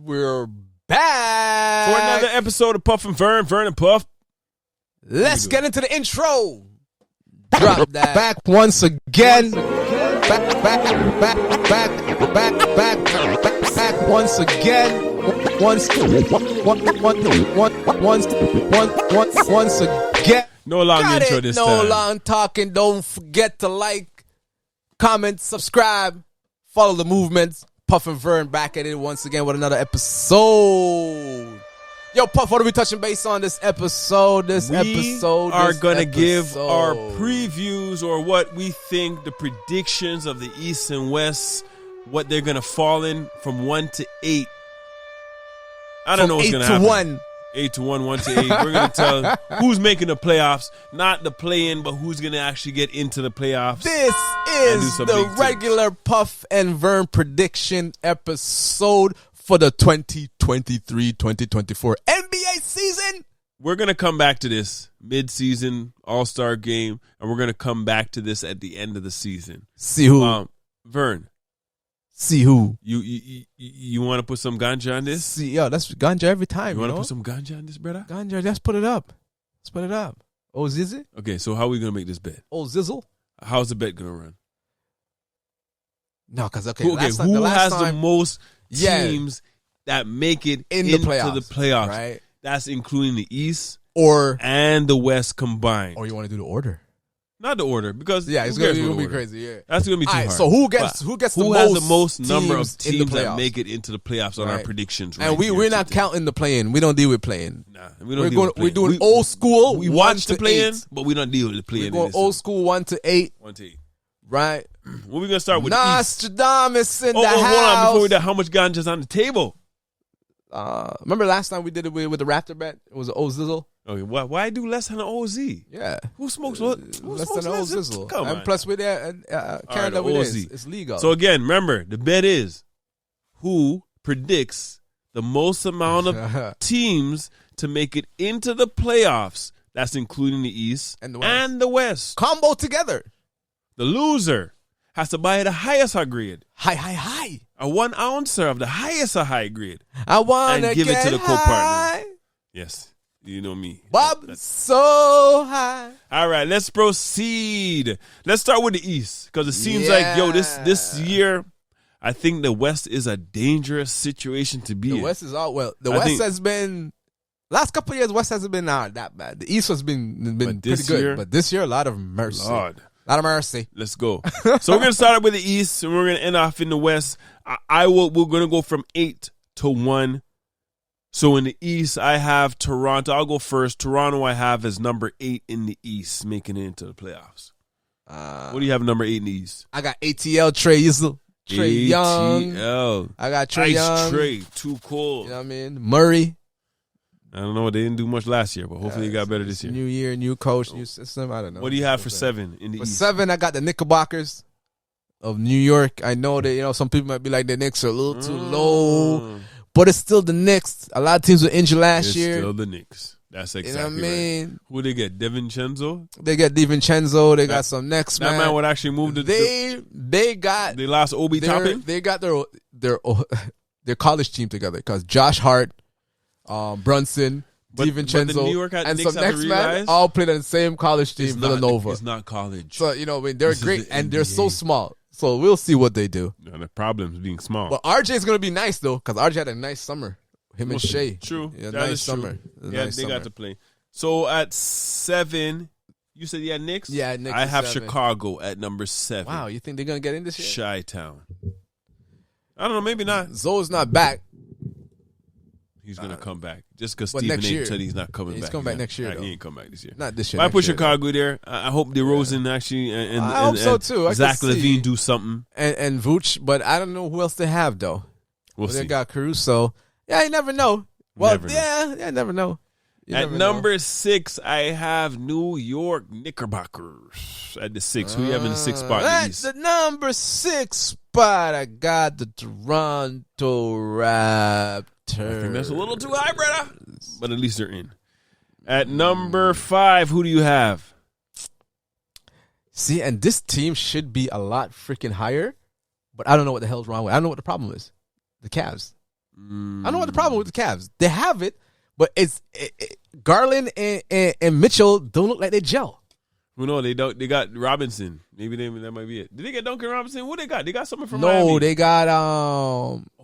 we're back for another episode of Puff and Vern, Vern and Puff. Let's get into the intro. Drop that. Back once again. Back once again. Once again. No long intro this time. No long talking. Don't forget to like, comment, subscribe, follow the movements. Puff and Vern back at it once again with another episode. Yo, Puff, what are we touching base on this episode? We are going to give our previews or what we think the predictions of the East and West, what they're going to fall in from 1 to 8. I don't know what's going to happen. 1. 8 to 1, 1 to 8. We're going to tell who's making the playoffs, not the play-in, but who's going to actually get into the playoffs. This is the regular Puff and Vern prediction episode for the 2023-2024 NBA season. We're going to come back to this mid-season All-Star game, and we're going to come back to this at the end of the season. See who? Vern. See who? You want to put some ganja on this? See, yo, that's ganja every time. You want to put some ganja on this, brother? Ganja, let's put it up. Let's put it up. Oh, Zizzle? Okay, so how are we going to make this bet? Oh, Zizzle? How's the bet going to run? No, because, who has the most teams that make it into the playoffs? Right? That's including the East and the West combined. Or you want to do the order? Not the order, because it's going to be crazy. Yeah, that's going to be too hard. So who has the most number of teams that make it into the playoffs on our predictions? And we're not counting the play-in. We don't deal with play-in. Nah, we're doing old school. We watch the play-in, but we don't deal with the play-in. We're going old school 1 to 8. 1 to 8. Right. What we gonna start with? Nostradamus in the house. Hold on, before we do, how much ganja's on the table? Remember last time we did it with the Raptor bet? It was an old Zizzle. Okay, why do less than an OZ? Yeah. Who smokes less than an old Zizzle? Come on. And plus we're there, Canada with this. It's legal. So again, remember, the bet is who predicts the most amount of teams to make it into the playoffs. That's including the East and the West. Combo together. The loser has to buy the highest high grade. High. A 1 ouncer of the highest high grade. I want to give it to the co-partner. High. Yes, you know me. Bob, so high. All right, let's proceed. Let's start with the East, because it seems like, this year, I think the West is a dangerous situation to be in. The West is West has been, last couple of years, West hasn't been that bad. The East has been pretty good. But this year, a lot of mercy. Lord. A lot of mercy. Let's go. So we're going to start up with the East, and we're going to end off in the West. We're going to go from 8 to 1. So in the East, I have Toronto. I'll go first. Toronto I have as number 8 in the East, making it into the playoffs. What do you have number 8 in the East? I got ATL, Trae Young. I got Trae Young. Trae, too cool. You know what I mean? Murray. I don't know. They didn't do much last year, but hopefully they got better this year. New year, new coach, new system. I don't know. What do you have for 7 in the East? For 7, I got the Knickerbockers of New York. I know that some people might be like the Knicks are a little too low, but it's still the Knicks. A lot of teams were injured last year. It's still the Knicks. That's exactly what I mean? Right. Who they get? DiVincenzo? They got DiVincenzo. They got some next man. That man would actually move to They lost Obi Toppin? They got their college team together because Josh Hart, Brunson, DiVincenzo, and some next man all played on the same college team, Villanova. It's not college. So, they're great, and they're so small. So, we'll see what they do. No, the problem is being small. But RJ's going to be nice, though, because RJ had a nice summer. Him and Shea. True. Yeah, that nice summer. Yeah, they got to play. So, at 7, you said you had Knicks? Yeah, Knicks. I have 7. Chicago at number 7. Wow, you think they're going to get in this year? Chi-Town. I don't know, maybe not. Zoe's not back. He's going to come back. Just because Stephen A. said he's not coming back. He's coming back next year, though. He ain't come back this year. Not this year. I put Chicago there. I hope DeRozan actually I hope so, too. Zach LaVine do something. And Vooch, but I don't know who else they have, though. We'll see. They got Caruso. Yeah, you never know. Well, never know. At number 6, I have New York Knickerbockers at the 6. Who you have in the 6th spot in the East? At the number 6 spot, I got the Toronto Raptors. I think that's a little too high, brother. But at least they're in. At number 5, who do you have? See, and this team should be a lot freaking higher, but I don't know what the hell's wrong with it. I don't know what the problem is. The Cavs. I don't know what the problem with the Cavs. They have it, but it's Garland and Mitchell don't look like they gel. Well, no, they don't. They got Robinson. Maybe that might be it. Did they get Duncan Robinson? What they got? They got something from Miami. No, they got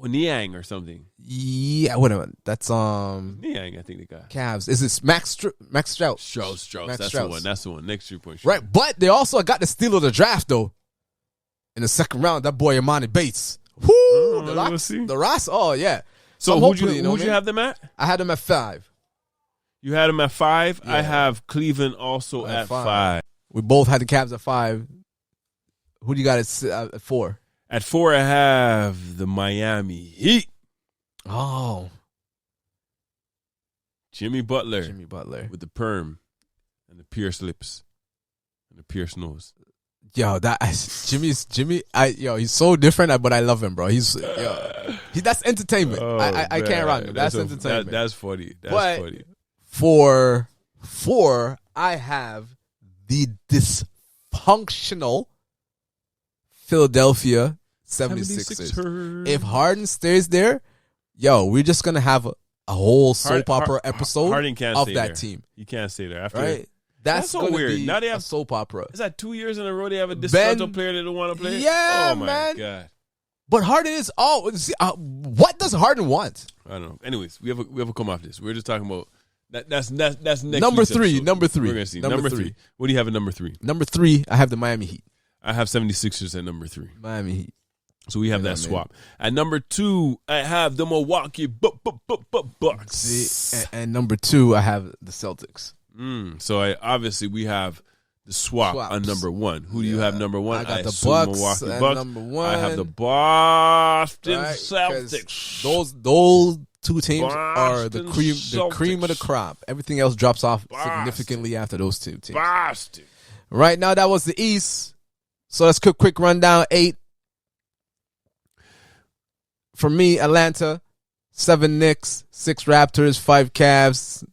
Niang or something. Yeah, wait a minute. That's Niang, I think they got. Cavs. Is this Max Strauss? Strauss. Max That's Strauss. the one. That's the one. Next 3-point shooter. Right, but they also got the steal of the draft though. In the second round, that boy Imani Bates. Whoo, the Ross. Oh yeah. So who'd you have them at? I had them at 5. You had them at 5. Yeah. I have Cleveland also at 5. We both had the Cavs at 5. Who do you got at 4? At 4, I have the Miami Heat. Oh, Jimmy Butler with the perm and the pierced lips and the pierced nose. Yo, Jimmy. He's so different, but I love him, bro. That's entertainment. I can't rock him. That's entertainment. That's funny. That's funny. For 4, I have the dysfunctional Philadelphia 76ers. If Harden stays there, we're just gonna have a whole soap opera episode of that team. He can't stay there after. Right? That's so weird. Now they have a soap opera. Is that 2 years in a row they have a disgruntled player that don't want to play? Yeah, oh my God. But Harden is what does Harden want? I don't know. Anyways, we have a come off this. We're just talking about that's next number 3. We're gonna see number 3. What do you have at number 3? Number 3, I have the Miami Heat. I have 76ers at number 3. Miami Heat. So we have that swap. At number 2, I have the Milwaukee Bucks. See, and number 2, I have the Celtics. So obviously we have the swap on number 1. Who do you have number 1? I got the Bucks. Milwaukee Bucks. Number 1. I have the Boston Celtics. Those 2 teams are the Boston cream of the crop. Everything else drops off significantly after those 2 teams. Boston. Right now, that was the East. So let's quick rundown. 8. For me, Atlanta. 7 Knicks, 6 Raptors, 5 Cavs,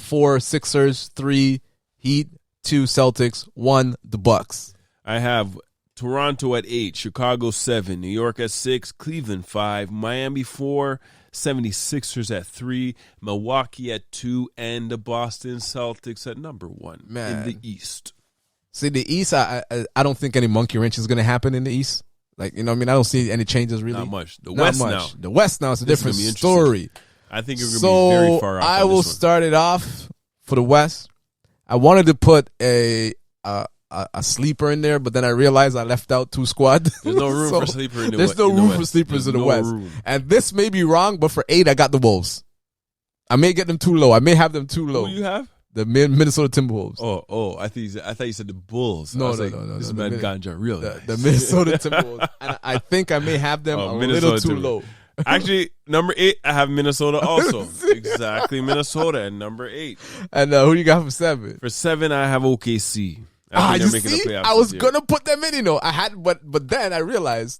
4 Sixers, 3 Heat, 2 Celtics, 1 the Bucks. I have Toronto at 8, Chicago 7, New York at 6, Cleveland 5, Miami 4, 76ers at 3, Milwaukee at 2, and the Boston Celtics at number 1 in the East. See, the East, I don't think any monkey wrench is going to happen in the East. Like, you know what I mean? I don't see any changes really. Not much. The West now is a different story. I think you're going to be very far off. I will start it off for the West. I wanted to put a sleeper in there, but then I realized I left out 2 squad. There's no room for sleeper in the West. There's no room for sleepers in the West. And this may be wrong, but for 8, I got the Wolves. I may get them too low. I may have them too low. Who do you have? The Minnesota Timberwolves. Oh! I thought you said the Bulls. No. This man ganja real nice. The Minnesota Timberwolves. And I think I may have them a little too low. Actually, number 8, I have Minnesota also. Exactly, Minnesota at number 8. And who you got for 7? For 7, I have OKC. You see? I was gonna put them in. I had, but then I realized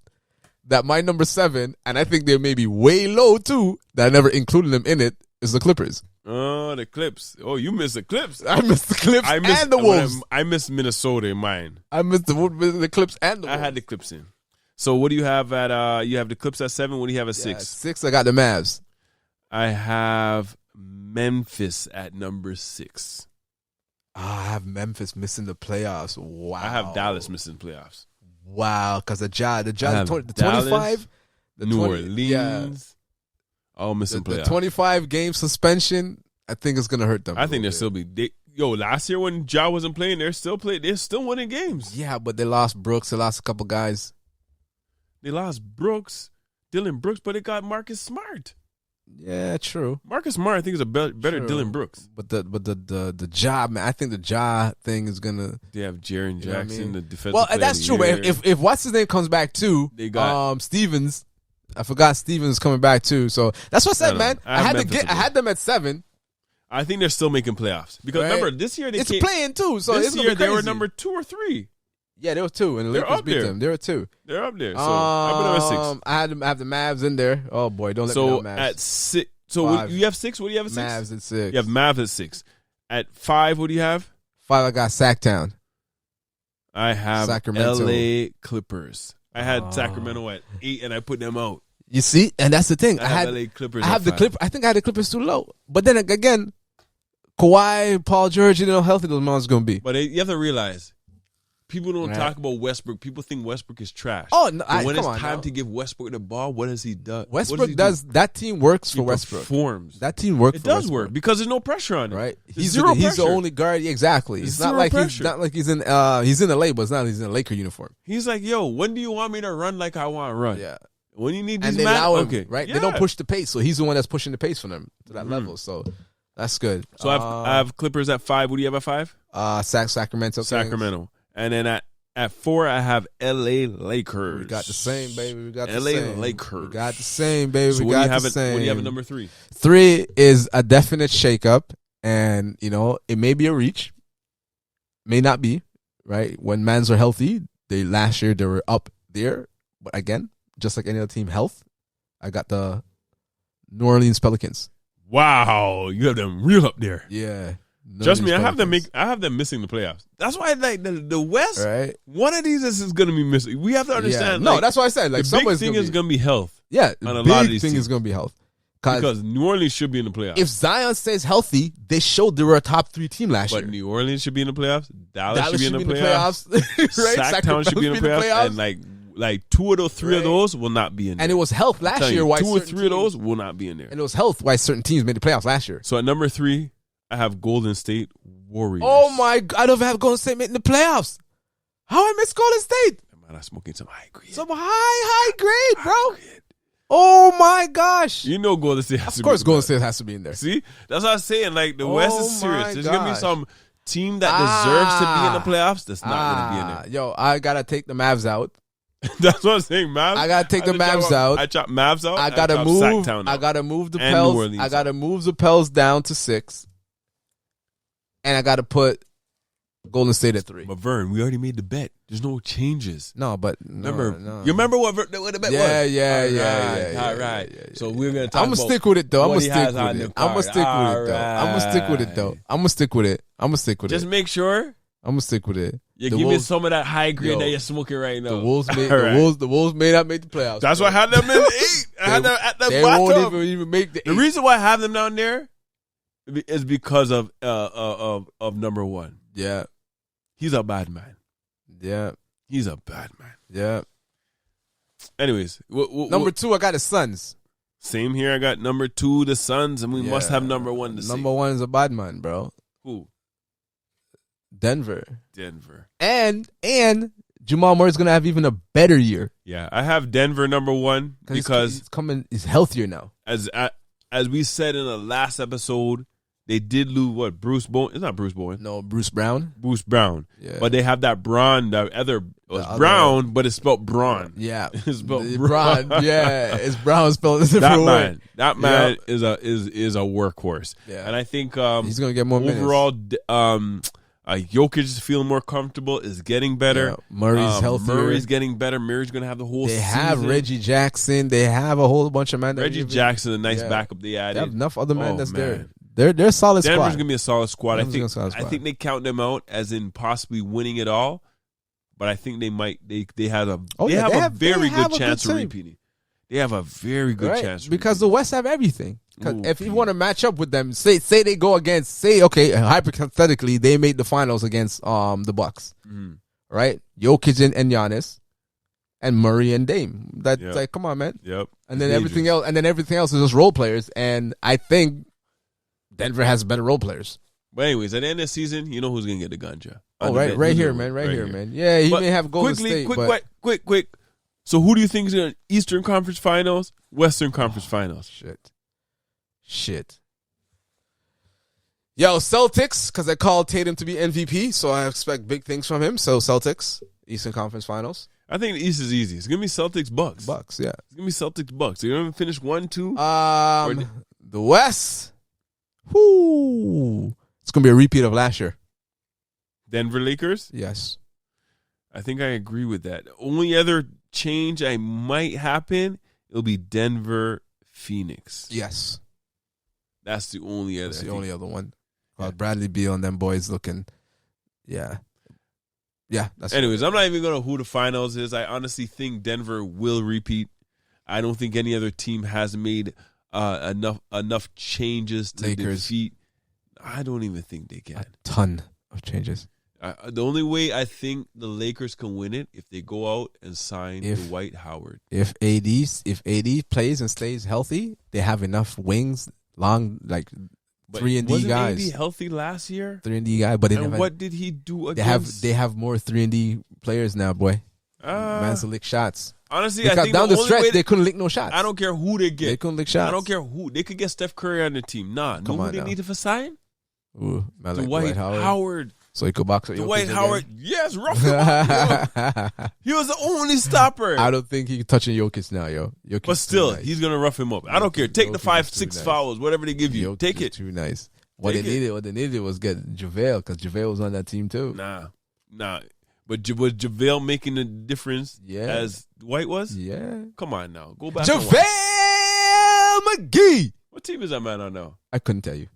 that my number 7, and I think they may be way low too. That I never included them in it. Is the Clippers. Oh, the Clips. Oh, you missed the Clips. I missed the Clips and the Wolves. I missed Minnesota in mine. I missed the Clips and the Wolves. I had the Clips in. So what do you have at, you have the Clips at 7. What do you have at 6? 6, I got the Mavs. I have Memphis at number 6. I have Memphis missing the playoffs. Wow. I have Dallas missing playoffs. Wow, because the 25. The New Orleans. All missing playoffs. The 25 game suspension, I think it's gonna hurt them. I think they'll still be. Last year when Ja wasn't playing, they're still winning games. Yeah, but they lost Brooks. They lost a couple guys. They lost Dylan Brooks, but they got Marcus Smart. Yeah, true. Marcus Smart, I think, is a better Dylan Brooks. But the Ja, man, I think the Ja thing is gonna. They have Jaren Jackson, the defensive. Well, that's true. But if what's his name comes back too, they got Stevens. I forgot Stevens coming back too. So that's what I said, man. I had them at 7. I think they're still making playoffs because remember this year it's playing too. So this year they were number 2 or 3. Yeah, they were 2, and the Lakers beat them. They were 2. They're up there. So I put them at 6. I have the Mavs in there. Oh boy, don't let me know Mavs. At 6. So you have 6. What do you have at 6? Mavs at 6. You have Mavs at 6. At 5, what do you have? 5, I got Sacktown. I have Sacramento. LA Clippers. I had Sacramento at 8, and I put them out. You see, and that's the thing. I have LA Clippers. I have the Clippers. I think I had the Clippers too low. But then again, Kawhi, Paul George, how healthy those monsters going to be. But you have to realize, people don't talk about Westbrook. People think Westbrook is trash. Oh, no, when it's time to give Westbrook the ball, what has he done? Westbrook does. That team works for Westbrook. Performs. That team works. It does work because there's no pressure on him. Right? He's the only guard. Exactly. It's not like he's in LA, but it's not like he's in a Laker uniform. He's like, yo, when do you want me to run like I want to run? Yeah. When you need these and they allow him, okay, right? Yeah. They don't push the pace, so he's the one that's pushing the pace for them to that level. So that's good. So I have Clippers at 5. What do you have at 5? Sacramento. Sacramento. And then at 4, I have LA Lakers. We got the same, baby. We got LA the same. Lakers. We got the same, baby. So we got the What same. do you have at number 3? 3 is a definite shakeup, and it may be a reach, may not be. Right when Mans are healthy, last year they were up there, but again, just like any other team, health. I got the New Orleans Pelicans. Wow, you have them real up there. Yeah. Trust me, I have them missing the playoffs. That's why the West, right? One of these is going to be missing. We have to understand. Yeah. No, that's why I said the big thing is going to be health. Yeah, on a big lot of these thing teams. is going to be health. Because New Orleans should be in the playoffs. If Zion stays healthy, they showed they were a top 3 team last year. But New Orleans should be in the playoffs. Dallas should be in the playoffs. Right? Sacktown should be in the playoffs. And like 2 of those, 3 of those will not be in there. And it was health last year. Why 2 or 3 of those will not be in there. And it was health why certain teams made the playoffs last year. So at number 3, I have Golden State Warriors. Oh my God! I don't have Golden State making the playoffs. How I miss Golden State? Man, I'm smoking some high grade. Some high grade, bro. Oh my gosh! You know Golden State has to be in there. Of course, Golden State has to be in there. See, that's what I'm saying. Like the West is serious. There's gonna be some team that deserves to be in the playoffs. That's not gonna be in there. Yo, I gotta take the Mavs out. That's what I'm saying, Mavs. I gotta take the Mavs out. I chop Mavs out. I gotta move. I gotta move the Pels. I gotta move the Pels down to 6, and I gotta put Golden State at 3. But Vern, we already made the bet. There's no changes. No, but remember, no. You remember what the bet was? Yeah. All right. So we're gonna talk. I'm gonna stick with it though. I'm gonna stick with it. Just make sure. I'm gonna stick with it. You give me some of that high grade that you're smoking right now. The Wolves may not make the playoffs. That's why I had them in 8. I had them at the they bottom. They won't even make the 8. The reason why I have them down there is because of number 1. Yeah. He's a bad man. Yeah. He's a bad man. Yeah. Anyways. Number 2, I got the Suns. Same here. I got number 2, the Suns, and we must have number 1 the same. Number 1 is a bad man, bro. Who? Denver. And Jamal Murray's going to have even a better year. Yeah, I have Denver number 1 because he's healthier now. As we said in the last episode, they did lose Bruce Bowen. It's not Bruce Bowen. No, Bruce Brown. Yeah. But they have that Braun, Brown, but it's spelled Braun. Yeah. It's spelled Braun. Yeah. It's Brown spelled a different way. That man is a workhorse. Yeah. And I think he's going to get more overall, minutes. Jokic is feeling more comfortable, is getting better. Yeah. Murray's healthier. Murray's getting better. Murray's going to have the whole season. They have Reggie Jackson. They have a whole bunch of men. Reggie Jackson, a nice backup they added. They have enough other men there. They're a solid squad. Denver's going to be a solid squad. I think they count them out as in possibly winning it all. But I think they might. They have a very good chance of repeating. They have a very good chance because the West have everything. If you want to match up with them, say they go against, hypothetically they made the finals against the Bucks, right? Jokic and Giannis, and Murray and Dame. That's like, come on, man. Yep. And then everything else is just role players. And I think Denver has better role players. But anyways, at the end of the season, you know who's gonna get the ganja. Right here, man. Yeah, he may have Golden State. Quick. So who do you think is going to Eastern Conference Finals, Western Conference Finals? Shit. Yo, Celtics, because I called Tatum to be MVP, so I expect big things from him. So Celtics, Eastern Conference Finals. I think the East is easy. It's going to be Celtics Bucks. Yeah. It's going to be Celtics Bucks. You're going to finish 1-2. The West. Whoo. It's going to be a repeat of last year. Denver Lakers? Yes. I think I agree with that. The only other change I might happen, it'll be Denver Phoenix. Yes. That's the only other. That's the only other one. Bradley Beal and them boys looking. Yeah. Anyways, I'm not even going to who the finals is. I honestly think Denver will repeat. I don't think any other team has made enough changes to Lakers. defeat. I don't even think they can. A ton of changes. The only way I think the Lakers can win it if they go out and sign Dwight Howard. If AD plays and stays healthy, they have enough wings, long like 3-and-D guys. Wasn't AD healthy last year? 3-and-D guy, but what did he do against? They have more 3-and-D players now, boy. Man to lick shots. Honestly, because I think down the stretch they couldn't lick no shots. I don't care who they get. They couldn't lick shots. I don't care who. They could get Steph Curry on the team. Know who they needed for sign? Ooh, man, like Dwight Howard. So he could box with Dwight Jokic Howard. again? Yes, rough him up, yo. He was the only stopper. I don't think he's touching Jokic now, yo. Jokic but still, nice. he's gonna rough him up. I don't care. Take the 5-6 fouls, whatever they give you. Jokic Take it. Too nice. What they needed was get JaVale, because JaVale was on that team too. Nah. But was JaVale making the difference as Dwight was? Yeah. Come on now. Go back. JaVale McGee. What team is that man on now? I couldn't tell you.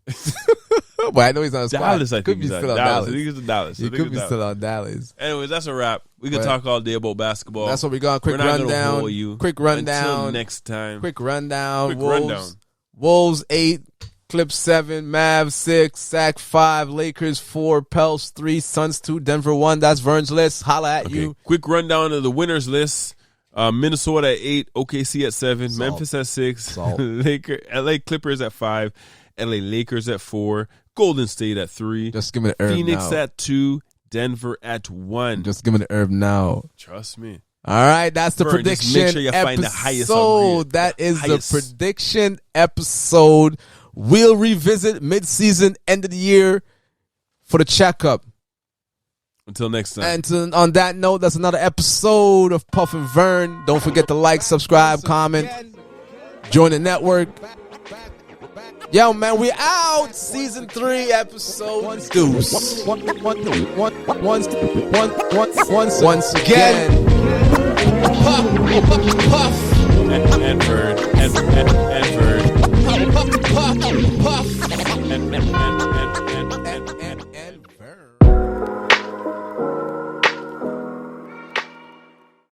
But I know he's on the squad. Dallas, I could think be he's still on on Dallas. Dallas. I think he's in Dallas. He could be still on Dallas. Anyways, that's a wrap. We can talk all day about basketball. That's what we got. Quick rundown. Quick rundown. Until next time. Quick rundown. Quick rundown. Wolves 8, Clips 7, Mavs 6, Sac 5, Lakers 4, Pels 3, Suns 2, Denver 1. That's Vern's list. Holla at you. Quick rundown of the winners list. Minnesota at 8, OKC at 7, Salt. Memphis at 6, LA Clippers at 5, LA Lakers at 4, Golden State at 3, Just give me the herb Phoenix now. at 2, Denver at 1. Just give me the herb now. Trust me. All right, that's the Vern, prediction just make sure you find the highest episode. That is the prediction episode. We'll revisit mid-season, end of the year for the checkup. Until next time. And on that note, that's another episode of Puff and Vern. Don't forget to like, subscribe, comment, join the network. Yo, man, we out. Season 3, episode deuce. Once again. Puff. And Vern. And Vern. Puff. And